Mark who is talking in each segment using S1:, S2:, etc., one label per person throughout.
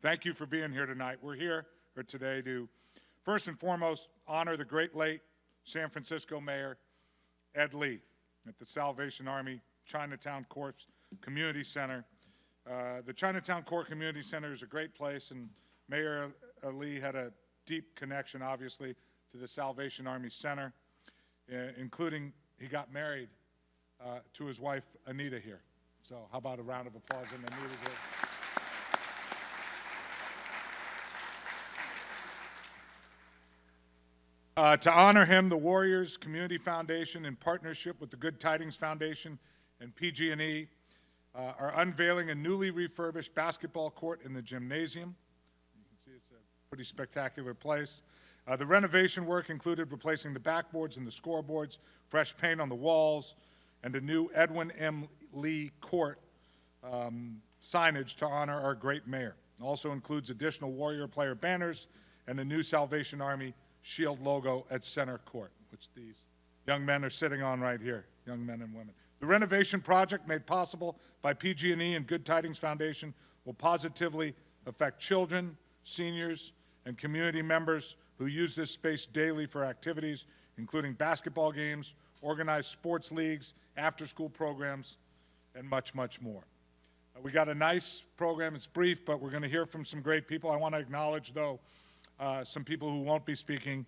S1: thank you for being here tonight. We're here today to, first and foremost, honor the great late San Francisco Mayor Ed Lee at the Salvation Army Chinatown Corps Community Center. The Chinatown Corps Community Center is a great place, and Mayor Lee had a deep connection, obviously, to the Salvation Army Center, including he got married to his wife, Anita, here. So how about a round of applause in Anita's here. To honor him, the Warriors Community Foundation, in partnership with the Good Tidings Foundation and PG&E, are unveiling a newly refurbished basketball court in the gymnasium. You can see it's a pretty spectacular place. The renovation work included replacing the backboards and the scoreboards, fresh paint on the walls, and a new Edwin M. Lee Court signage to honor our great mayor. It also includes additional Warrior player banners and a new Salvation Army shield logo at center court, which these young men are sitting on right here, young men and women. The renovation project, made possible by PG&E and Good Tidings Foundation, will positively affect children, seniors, and community members who use this space daily for activities, including basketball games, organized sports leagues, after-school programs, and much, much more. We got a nice program. It's brief, but we're going to hear from some great people. I want to acknowledge, though, some people who won't be speaking.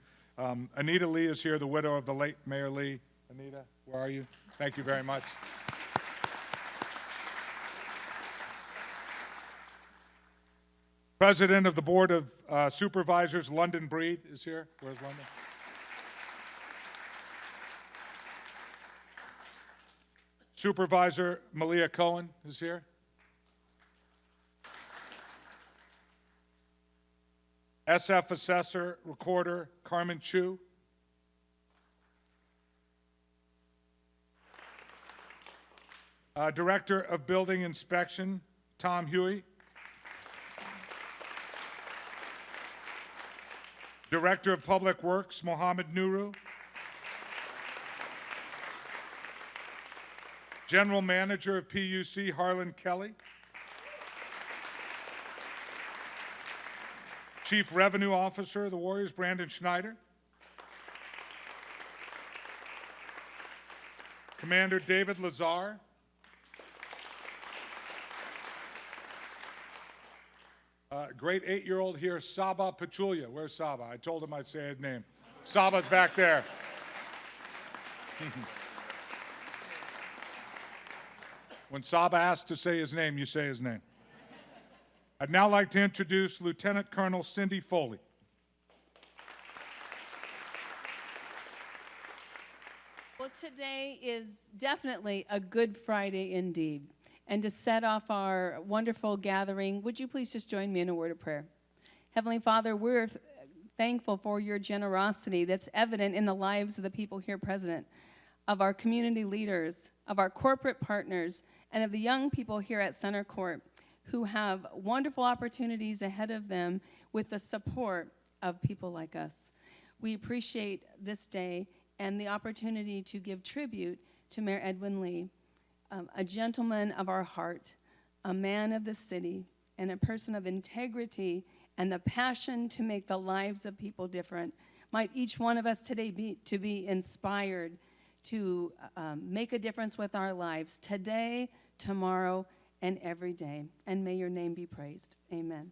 S1: Anita Lee is here, the widow of the late Mayor Lee. Anita, where are you? Thank you very much. President of the Board of Supervisors, London Breed, is here. Where's London? Supervisor Malia Cohen is here. SF Assessor, Recorder Carmen Chu. Director of Building Inspection, Tom Huey. Director of Public Works, Mohammed Nuru. General Manager of PUC, Harlan Kelly. Chief Revenue Officer of the Warriors, Brandon Schneider. Commander David Lazar. Great 8-year-old here, Saba Pachulia. Where's Saba? I told him I'd say his name. Saba's back there. When Saba asks to say his name, you say his name. I'd now like to introduce Lieutenant Colonel Cindy Foley.
S2: Well, today is definitely a Good Friday indeed. And to set off our wonderful gathering, would you please just join me in a word of prayer? Heavenly Father, we're thankful for your generosity that's evident in the lives of the people here present, of our community leaders, of our corporate partners, and of the young people here at Center Court who have wonderful opportunities ahead of them with the support of people like us. We appreciate this day and the opportunity to give tribute to Mayor Edwin Lee, a gentleman of our heart, a man of the city, and a person of integrity and the passion to make the lives of people different. Might each one of us today be inspired to make a difference with our lives today, tomorrow, and every day. And may your name be praised. Amen.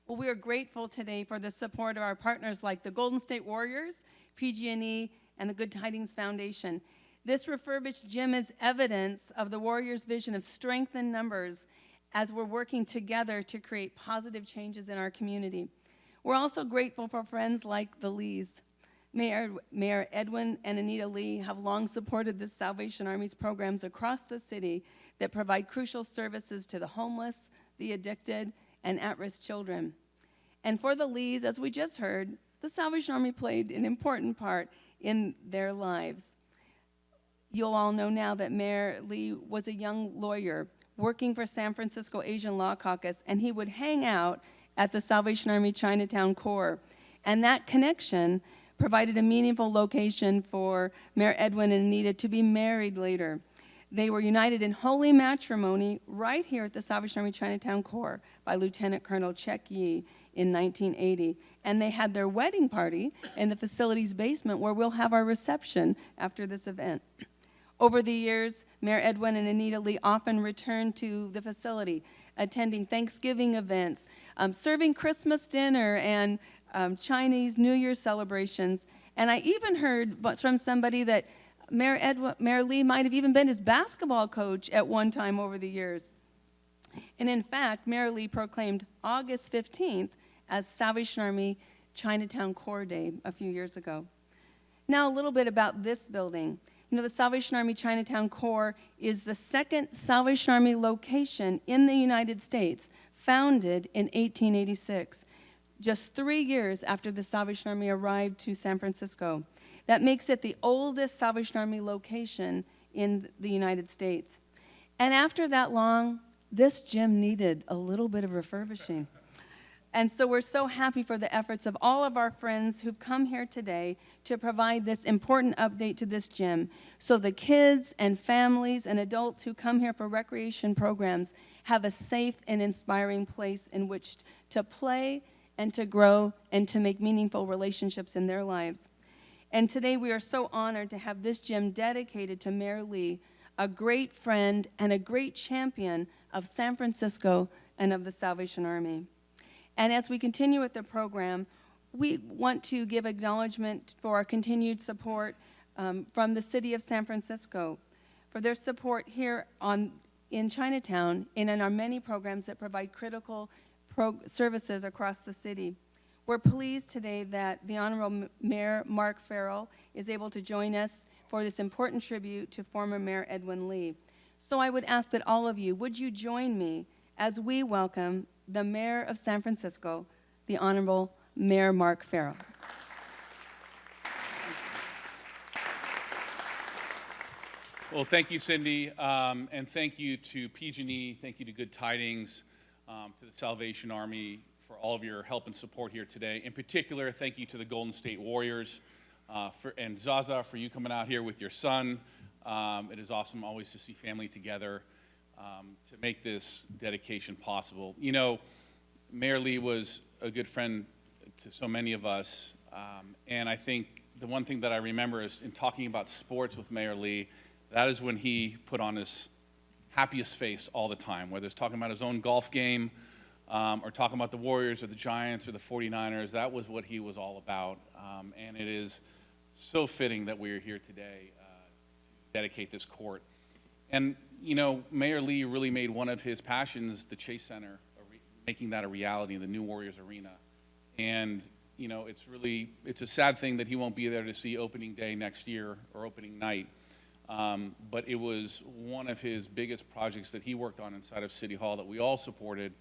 S2: Well, we are grateful today for the support of our partners like the Golden State Warriors, PG&E, and the Good Tidings Foundation. This refurbished gym is evidence of the Warriors' vision of strength in numbers as we're working together to create positive changes in our community. We're also grateful for friends like the Lees. Mayor Edwin and Anita Lee have long supported the Salvation Army's programs across the city that provide crucial services to the homeless, the addicted, and at-risk children. And for the Lees, as we just heard, the Salvation Army played an important part in their lives. You'll all know now that Mayor Lee was a young lawyer working for San Francisco Asian Law Caucus, and he would hang out at the Salvation Army Chinatown Corps. And that connection provided a meaningful location for Mayor Edwin and Anita to be married later. They were united in holy matrimony right here at the Salvation Army Chinatown Corps by Lieutenant Colonel Chek Yi in 1980. And they had their wedding party in the facility's basement where we'll have our reception after this event. Over the years, Mayor Edwin and Anita Lee often returned to the facility, attending Thanksgiving events, serving Christmas dinner and Chinese New Year celebrations. And I even heard from somebody that Mayor Lee might have even been his basketball coach at one time over the years. And in fact, Mayor Lee proclaimed August 15th as Salvation Army Chinatown Corps Day a few years ago. Now a little bit about this building. You know, the Salvation Army Chinatown Corps is the second Salvation Army location in the United States, founded in 1886, just 3 years after the Salvation Army arrived to San Francisco. That makes it the oldest Salvation Army location in the United States. And after that long, this gym needed a little bit of refurbishing. And so we're so happy for the efforts of all of our friends who've come here today to provide this important update to this gym, so the kids and families and adults who come here for recreation programs have a safe and inspiring place in which to play and to grow and to make meaningful relationships in their lives. And today we are so honored to have this gym dedicated to Mayor Lee, a great friend and a great champion of San Francisco and of the Salvation Army. And as we continue with the program, we want to give acknowledgement for our continued support from the city of San Francisco, for their support here in Chinatown and in our many programs that provide critical services across the city. We're pleased today that the Honorable Mayor Mark Farrell is able to join us for this important tribute to former Mayor Edwin Lee. So I would ask that all of you, would you join me as we welcome the Mayor of San Francisco, the Honorable Mayor Mark Farrell.
S3: Well, thank you, Cindy, and thank you to PG&E, thank you to Good Tidings, to the Salvation Army for all of your help and support here today. In particular, thank you to the Golden State Warriors and Zaza for you coming out here with your son. It is awesome always to see family together to make this dedication possible. You know, Mayor Lee was a good friend to so many of us, and I think the one thing that I remember is in talking about sports with Mayor Lee, that is when he put on his happiest face all the time, whether it's talking about his own golf game or talking about the Warriors or the Giants or the 49ers. That was what he was all about, and it is so fitting that we are here today to dedicate this court. And, you know, Mayor Lee really made one of his passions the Chase Center, making that a reality in the new Warriors Arena. And, you know, it's a sad thing that he won't be there to see opening day next year or opening night. But it was one of his biggest projects that he worked on inside of City Hall that we all supported.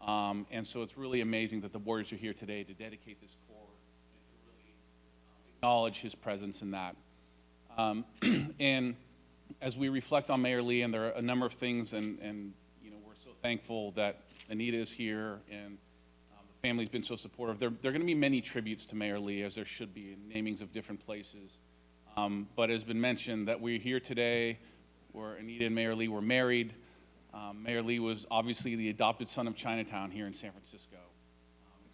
S3: And so it's really amazing that the Warriors are here today to dedicate this court and to really acknowledge his presence in that. And as we reflect on Mayor Lee, and there are a number of things, and you know, we're so thankful that Anita is here and the family's been so supportive. There are going to be many tributes to Mayor Lee, as there should be, namings of different places. But as has been mentioned, that we're here today where Anita and Mayor Lee were married. Mayor Lee was obviously the adopted son of Chinatown here in San Francisco.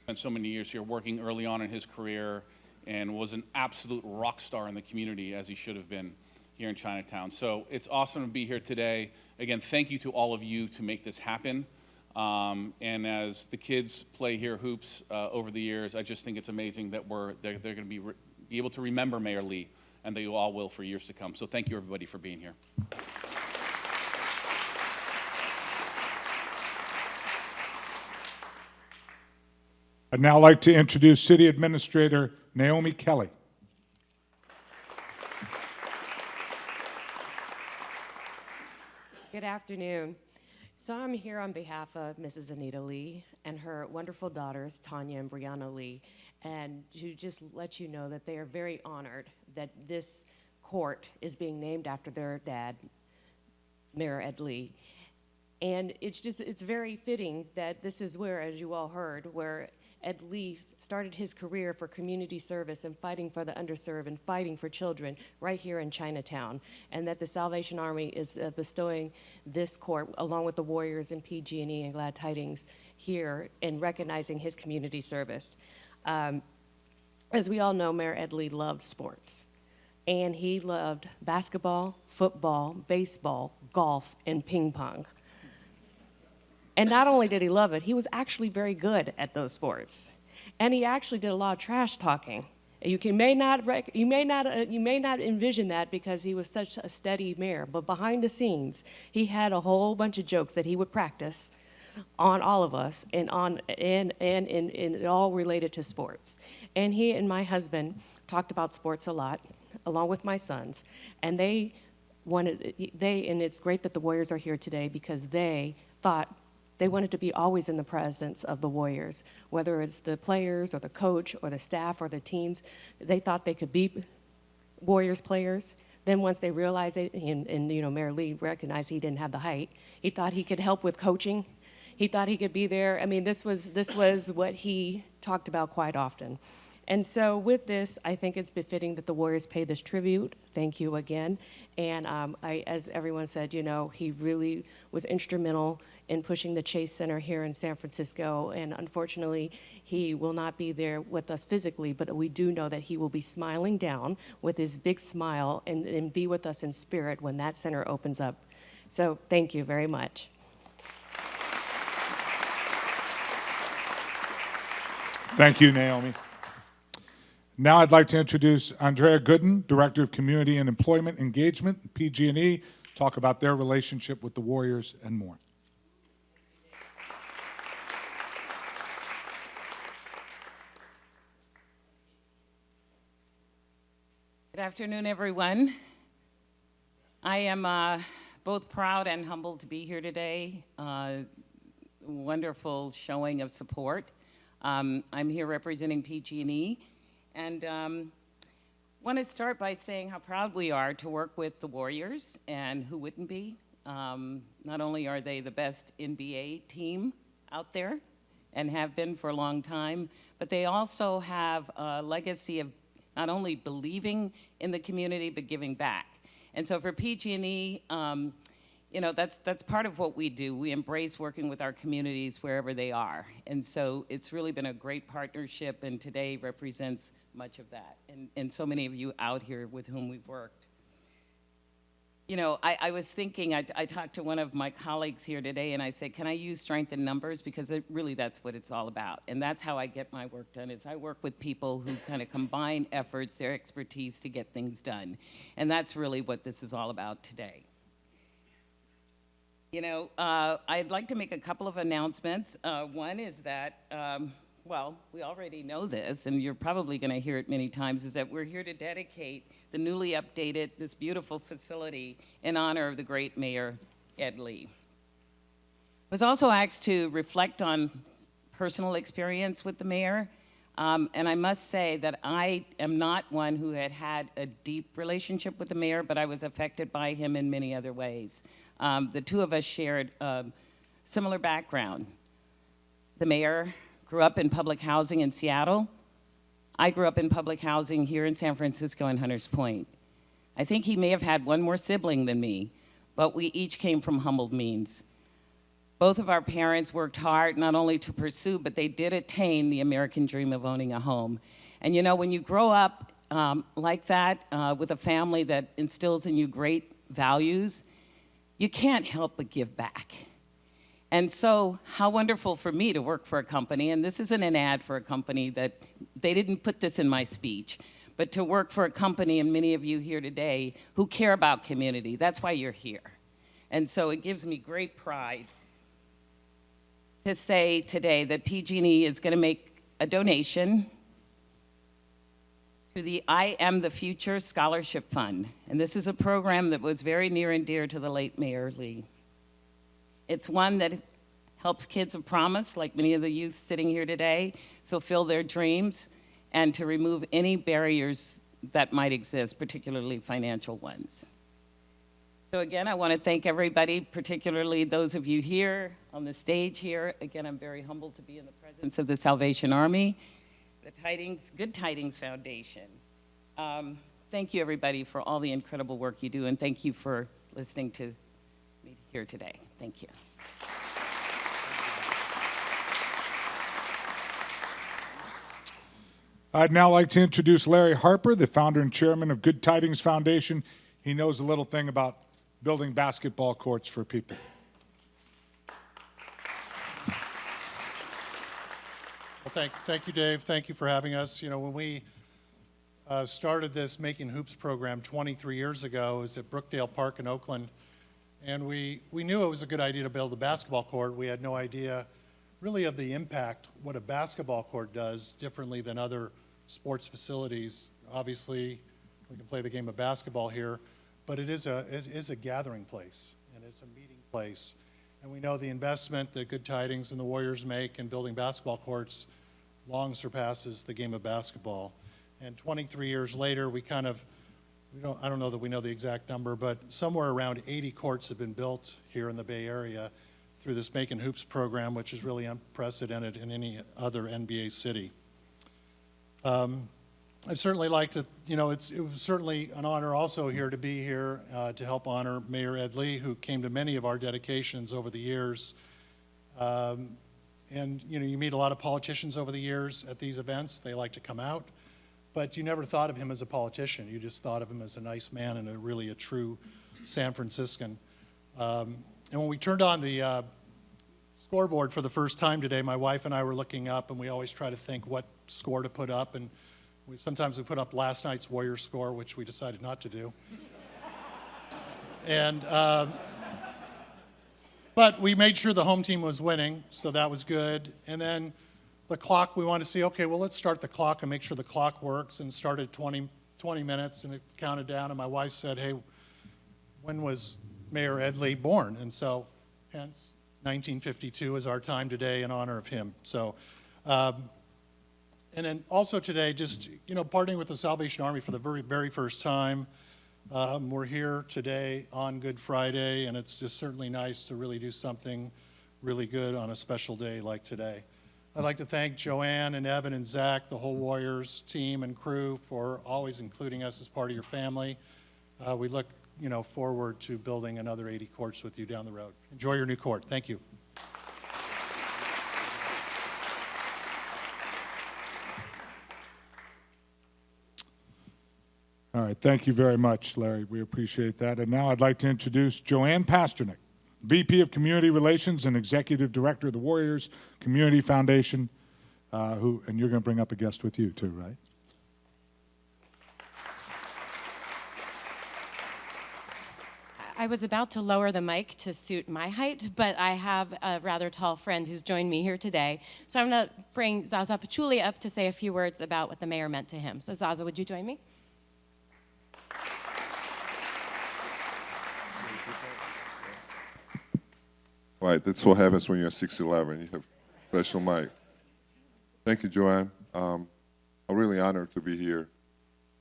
S3: Spent so many years here working early on in his career and was an absolute rock star in the community, as he should have been here in Chinatown. So it's awesome to be here today. Again, thank you to all of you to make this happen. And as the kids play here hoops over the years, I just think it's amazing that they're going to be able to remember Mayor Lee, and that you all will for years to come. So thank you, everybody, for being here.
S1: I'd now like to introduce City Administrator Naomi Kelly.
S4: Good afternoon. So I'm here on behalf of Mrs. Anita Lee and her wonderful daughters, Tanya and Brianna Lee, and to just let you know that they are very honored that this court is being named after their dad, Mayor Ed Lee. And it's very fitting that this is where, as you all heard, where Ed Lee started his career for community service and fighting for the underserved and fighting for children right here in Chinatown, and that the Salvation Army is bestowing this court, along with the Warriors and PG&E and Glad Tidings here, in recognizing his community service. As we all know, Mayor Ed Lee loved sports, and he loved basketball, football, baseball, golf, and ping pong. And not only did he love it, he was actually very good at those sports. And he actually did a lot of trash talking. You may not envision that because he was such a steady mayor, but behind the scenes, he had a whole bunch of jokes that he would practice on all of us and it all related to sports. And he and my husband talked about sports a lot, along with my sons. And and it's great that the Warriors are here today because they thought they wanted to be always in the presence of the Warriors, whether it's the players or the coach or the staff or the teams. They thought they could be Warriors players. Then once they realized it, and Mayor Lee recognized he didn't have the height, he thought he could help with coaching. He thought he could be there. I mean, this was what he talked about quite often. And so with this, I think it's befitting that the Warriors pay this tribute. Thank you again. And as everyone said, he really was instrumental in pushing the Chase Center here in San Francisco. And unfortunately, he will not be there with us physically, but we do know that he will be smiling down with his big smile and be with us in spirit when that center opens up. So thank you very much.
S1: Thank you, Naomi. Now I'd like to introduce Andrea Gooden, Director of Community and Employment Engagement, PG&E, talk about their relationship with the Warriors and more.
S5: Good afternoon, everyone. I am both proud and humbled to be here today. Wonderful showing of support. I'm here representing PG&E, and want to start by saying how proud we are to work with the Warriors, and who wouldn't be? Not only are they the best NBA team out there, and have been for a long time, but they also have a legacy of not only believing in the community, but giving back. And so for PG&E, that's part of what we do. We embrace working with our communities wherever they are. And so it's really been a great partnership, and today represents much of that, and so many of you out here with whom we've worked. I was thinking, I talked to one of my colleagues here today, and I said, can I use strength in numbers? Because really that's what it's all about. And that's how I get my work done, is I work with people who kind of combine efforts, their expertise to get things done. And that's really what this is all about today. I'd like to make a couple of announcements. One is that, we already know this, and you're probably going to hear it many times, is that we're here to dedicate the newly updated, this beautiful facility in honor of the great Mayor Ed Lee. I was also asked to reflect on personal experience with the mayor, and I must say that I am not one who had a deep relationship with the mayor, but I was affected by him in many other ways. The two of us shared similar background. The mayor grew up in public housing in Seattle. I grew up in public housing here in San Francisco and Hunters Point. I think he may have had one more sibling than me, but we each came from humbled means. Both of our parents worked hard not only to pursue, but they did attain the American dream of owning a home. And when you grow up like that, with a family that instills in you great values, you can't help but give back. And so how wonderful for me to work for a company, and this isn't an ad for a company, that they didn't put this in my speech, but to work for a company, and many of you here today, who care about community. That's why you're here. And so it gives me great pride to say today that PG&E is going to make a donation to the I Am the Future Scholarship Fund. And this is a program that was very near and dear to the late Mayor Lee. It's one that helps kids of promise, like many of the youth sitting here today, fulfill their dreams, and to remove any barriers that might exist, particularly financial ones. So again, I want to thank everybody, particularly those of you here on the stage here. Again, I'm very humbled to be in the presence of the Salvation Army, the Good Tidings Foundation. Thank you, everybody, for all the incredible work you do, and thank you for listening to me here today. Thank you.
S1: I'd now like to introduce Larry Harper, the founder and chairman of Good Tidings Foundation. He knows a little thing about building basketball courts for people.
S6: Well, thank you, Dave. Thank you for having us. You know, when we started this Making Hoops program 23 years ago, it was at Brookdale Park in Oakland, and we knew it was a good idea to build a basketball court. We had no idea really of the impact what a basketball court does differently than other sports facilities. Obviously, we can play the game of basketball here, but it is a gathering place, and it's a meeting place. And we know the investment that Good Tidings and the Warriors make in building basketball courts long surpasses the game of basketball. And 23 years later, I don't know that we know the exact number, but somewhere around 80 courts have been built here in the Bay Area through this Making Hoops program, which is really unprecedented in any other NBA city. I'd certainly like to, it was certainly an honor also here to be here to help honor Mayor Ed Lee, who came to many of our dedications over the years. And you meet a lot of politicians over the years at these events. They like to come out, but you never thought of him as a politician. You just thought of him as a nice man and really a true San Franciscan. And when we turned on the scoreboard for the first time today, my wife and I were looking up, and we always try to think what score to put up. And sometimes we put up last night's Warriors score, which we decided not to do. And but we made sure the home team was winning, so that was good. And then the clock, we wanted to see, okay, well, let's start the clock and make sure the clock works, and started 20 minutes, and it counted down. And my wife said, hey, when was Mayor Ed Lee born? And so hence 1952 is our time today in honor of him. So, and then also today, just, partnering with the Salvation Army for the very, very first time. We're here today on Good Friday, and it's just certainly nice to really do something really good on a special day like today. I'd like to thank Joanne and Evan and Zach, the whole Warriors team and crew, for always including us as part of your family. We look, forward to building another 80 courts with you down the road. Enjoy your new court. Thank you.
S1: All right, thank you very much, Larry. We appreciate that. And now I'd like to introduce Joanne Pasternak, VP of Community Relations and Executive Director of the Warriors Community Foundation, and you're going to bring up a guest with you too, right?
S7: I was about to lower the mic to suit my height, but I have a rather tall friend who's joined me here today. So I'm going to bring Zaza Paciuli up to say a few words about what the mayor meant to him. So Zaza, would you join me?
S8: Right, that's what happens when you're 6'11". You have special mic. Thank you, Joanne. I'm really honored to be here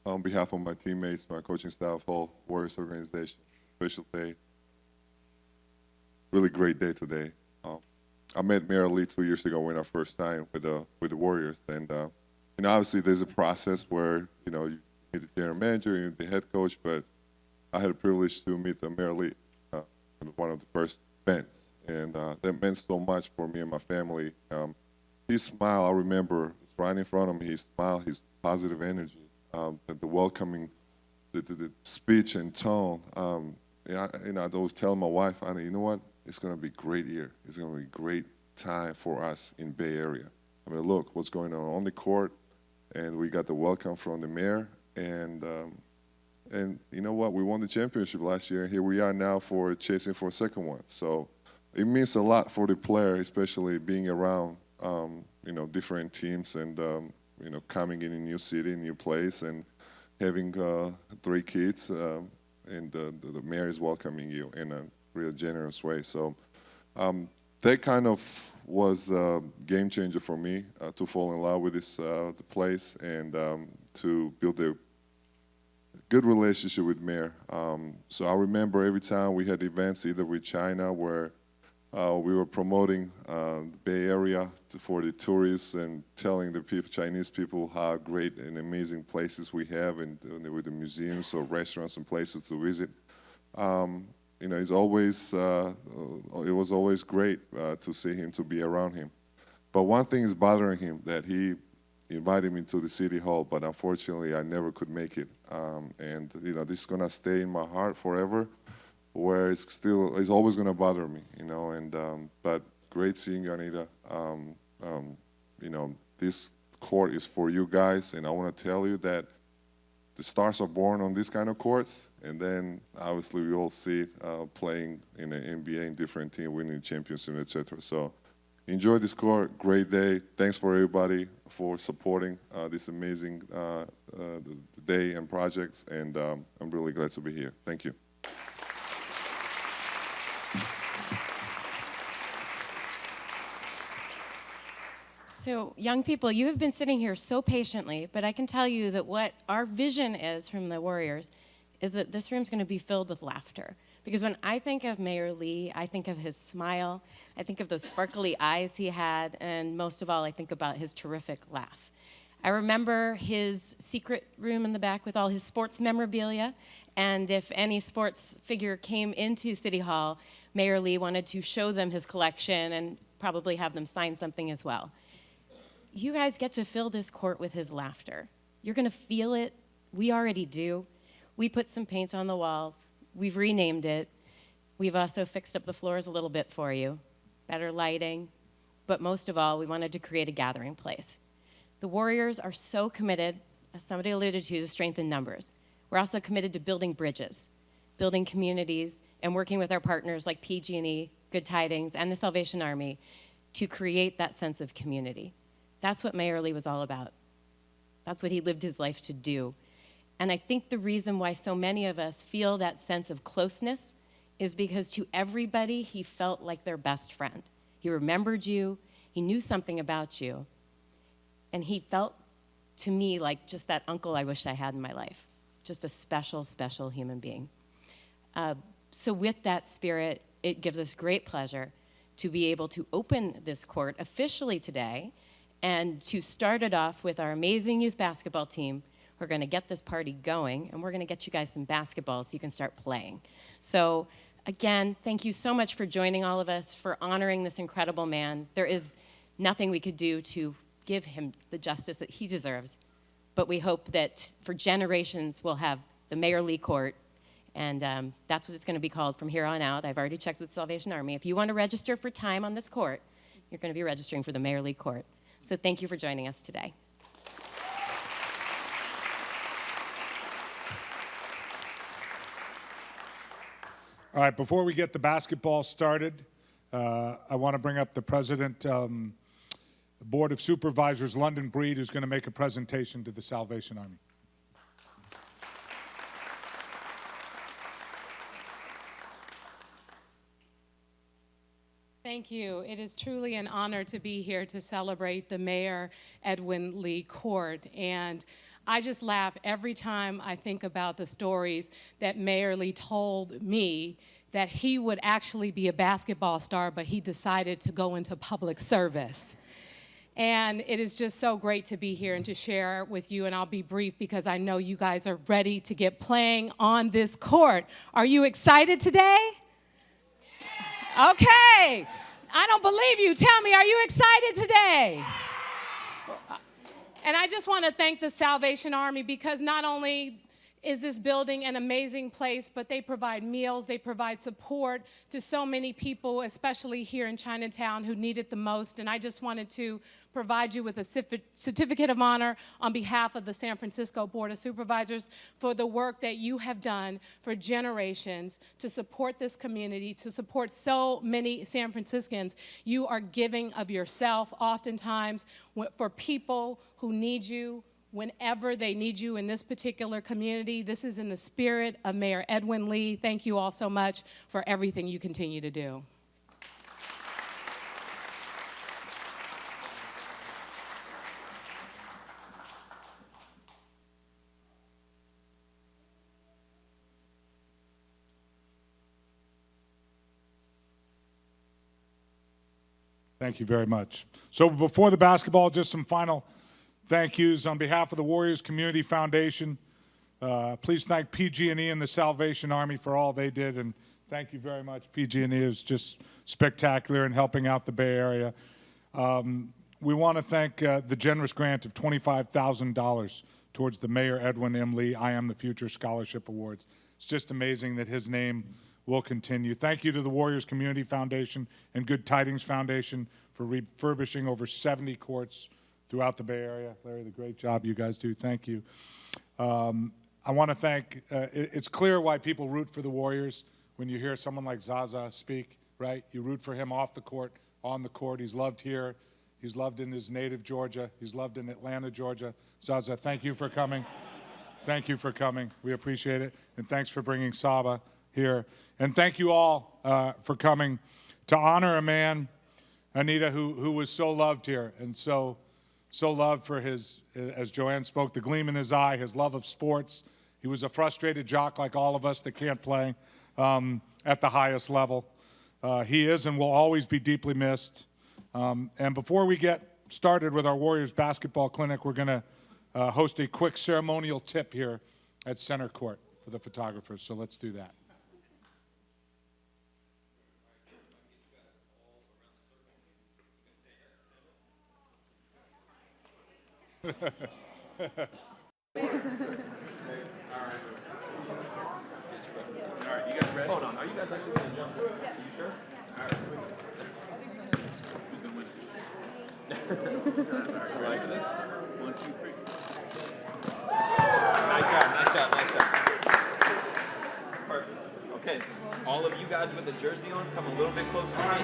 S8: on behalf of my teammates, my coaching staff, whole Warriors organization. Special day. Really great day today. I met Mayor Lee 2 years ago when I first signed with the Warriors, and obviously there's a process where you meet the general manager, you meet the head coach, but I had the privilege to meet Mayor Lee at one of the first events. And that meant so much for me and my family. His smile, I remember, it's right in front of me. His smile, his positive energy, the welcoming, the speech and tone. I was telling my wife, you know what? It's going to be a great year. It's going to be a great time for us in Bay Area. I mean, look what's going on the court, and we got the welcome from the mayor, and you know what? We won the championship last year, and here we are now for chasing for a second one. So it means a lot for the player, especially being around, different teams and, coming in a new city, new place, and having 3 kids, and the mayor is welcoming you in a real generous way. So that kind of was a game changer for me to fall in love with this the place and to build a good relationship with Mayor. So I remember every time we had events, either with China, where we were promoting the Bay Area for the tourists and telling the people, Chinese people, how great and amazing places we have, and with the museums or restaurants and places to visit. You know, it's always, it was always great to see him, to be around him. But one thing is bothering him, that he invited me to the city hall, but unfortunately I never could make it. And you know, this is gonna stay in my heart forever, where it's always gonna bother me, you know. And but great seeing you, Anita. You know, this court is for you guys, and I want to tell you that the stars are born on these kind of courts. And then obviously we all see it playing in the NBA in different teams, winning championship, etc. So enjoy this court. Great day. Thanks for everybody for supporting this amazing day and projects. And I'm really glad to be here. Thank you.
S7: So, young people, you have been sitting here so patiently, but I can tell you that what our vision is from the Warriors is that this room's going to be filled with laughter. Because when I think of Mayor Lee, I think of his smile, I think of those sparkly eyes he had, and most of all, I think about his terrific laugh. I remember his secret room in the back with all his sports memorabilia, and if any sports figure came into City Hall, Mayor Lee wanted to show them his collection and probably have them sign something as well. You guys get to fill this court with his laughter. You're going to feel it. We already do. We put some paint on the walls. We've renamed it. We've also fixed up the floors a little bit for you, better lighting. But most of all, we wanted to create a gathering place. The Warriors are so committed, as somebody alluded to strength in numbers. We're also committed to building bridges, building communities, and working with our partners like PG&E, Good Tidings, and the Salvation Army to create that sense of community. That's what Mayor Lee was all about. That's what he lived his life to do. And I think the reason why so many of us feel that sense of closeness is because to everybody, he felt like their best friend. He remembered you, he knew something about you, and he felt to me like just that uncle I wish I had in my life, just a special, special human being. So with that spirit, it gives us great pleasure to be able to open this court officially today and to start it off with our amazing youth basketball team. We're going to get this party going, and we're going to get you guys some basketball so you can start playing. So again, thank you so much for joining all of us, for honoring this incredible man. There is nothing we could do to give him the justice that he deserves, but we hope that for generations we'll have the Mayor Lee Court, and that's what it's going to be called from here on out. I've already checked with Salvation Army. If you want to register for time on this court, you're going to be registering for the Mayor Lee Court. So thank you for joining us today.
S1: All right, before we get the basketball started, I want to bring up the President, Board of Supervisors, London Breed, who's going to make a presentation to the Salvation Army.
S9: Thank you. It is truly an honor to be here to celebrate the Mayor Edwin Lee Court. And I just laugh every time I think about the stories that Mayor Lee told me that he would actually be a basketball star, but he decided to go into public service. And it is just so great to be here and to share with you, and I'll be brief because I know you guys are ready to get playing on this court. Are you excited today? Okay. I don't believe you. Tell me, are you excited today? And I just want to thank the Salvation Army because not only is this building an amazing place, but they provide meals, they provide support to so many people, especially here in Chinatown, who need it the most. And I just wanted to provide you with a certificate of honor on behalf of the San Francisco Board of Supervisors for the work that you have done for generations to support this community, to support so many San Franciscans. You are giving of yourself oftentimes for people who need you, whenever they need you in this particular community. This is in the spirit of Mayor Edwin Lee. Thank you all so much for everything you continue to do.
S1: Thank you very much. So before the basketball, just some final thank yous. On behalf of the Warriors Community Foundation, please thank PG&E and the Salvation Army for all they did, and thank you very much. PG&E is just spectacular in helping out the Bay Area. We want to thank the generous grant of $25,000 towards the Mayor Edwin M. Lee I Am the Future Scholarship Awards. It's just amazing that his name will continue. Thank you to the Warriors Community Foundation and Good Tidings Foundation for refurbishing over 70 courts throughout the Bay Area. Larry, the great job you guys do. Thank you. I want to thank, it's clear why people root for the Warriors when you hear someone like Zaza speak, right? You root for him off the court, on the court. He's loved here. He's loved in his native Georgia. He's loved in Atlanta, Georgia. Zaza, thank you for coming. Thank you for coming. We appreciate it. And thanks for bringing Saba here. And thank you all for coming to honor a man, Anita, who was so loved here and so loved for his, as Joanne spoke, the gleam in his eye, his love of sports. He was a frustrated jock like all of us that can't play at the highest level. He is and will always be deeply missed. And before we get started with our Warriors basketball clinic, we're going to host a quick ceremonial tip here at center court for the photographers. So let's do that.
S3: All right, you guys ready? Hold on. Are you guys actually going to jump? Yes. Are you sure? All right. Who's going to win? All right, you ready for this? 1, 2, 3. Nice shot, nice shot, nice shot. Perfect. Okay, all of you guys with the jersey on, come a little bit closer to me.